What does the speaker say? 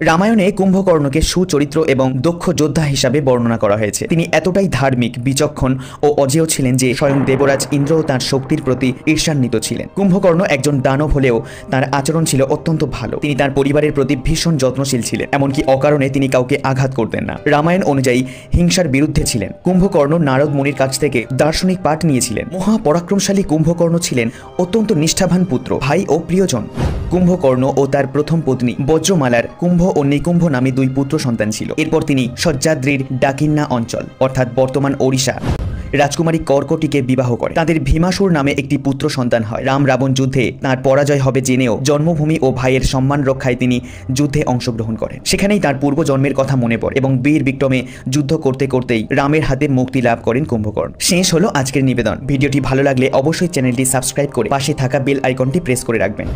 রামায়ণে কুম্ভকর্ণকে সুচরিত্র এবং দক্ষ যোদ্ধা হিসাবে বর্ণনা করা হয়েছে। তিনি এতটাই ধার্মিক, বিচক্ষণ ও অজেয় ছিলেন যে স্বয়ং দেবরাজ ইন্দ্রও তাঁর শক্তির প্রতি ঈর্ষান্বিত ছিলেন। কুম্ভকর্ণ একজন দানব হলেও তার আচরণ ছিল অত্যন্ত ভালো। তিনি তার পরিবারের প্রতি ভীষণ যত্নশীল ছিলেন, এমনকি অকারণে তিনি কাউকে আঘাত করতেন না। রামায়ণ অনুযায়ী হিংসার বিরুদ্ধে ছিলেন। কুম্ভকর্ণ নারদ মুনির কাছ থেকে দার্শনিক পাঠ নিয়েছিলেন। মহাপরাক্রমশালী কুম্ভকর্ণ ছিলেন অত্যন্ত নিষ্ঠাবান পুত্র, ভাই ও প্রিয়জন। কুম্ভকর্ণ ও তার প্রথম পত্নী বজ্রমালার কুম্ভ ও নিকুম্ভ নামে দুই পুত্র সন্তান ছিল। এরপর তিনি সজ্জাদ্রির ডাকিন্না অঞ্চল অর্থাৎ বর্তমান ওড়িশা রাজকুমারী কর্কটিকে বিবাহ করে। তাদের ভীমাসুর নামে একটি পুত্র সন্তান হয়। রাম রাবণ যুদ্ধে তার পরাজয় হবে জেনেও জন্মভূমি ও ভাইয়ের সম্মান রক্ষায় তিনি যুদ্ধে অংশগ্রহণ করেন। সেখানেই তার পূর্বজন্মের কথা মনে পড়ে এবং বীর বিক্রমে যুদ্ধ করতে করতেই রামের হাতে মুক্তি লাভ করেন কুম্ভকর্ণ। শেষ হলো আজকের নিবেদন। ভিডিওটি ভালো লাগলে অবশ্যই চ্যানেলটি সাবস্ক্রাইব করে পাশে থাকা বেল আইকনটি প্রেস করে রাখবেন।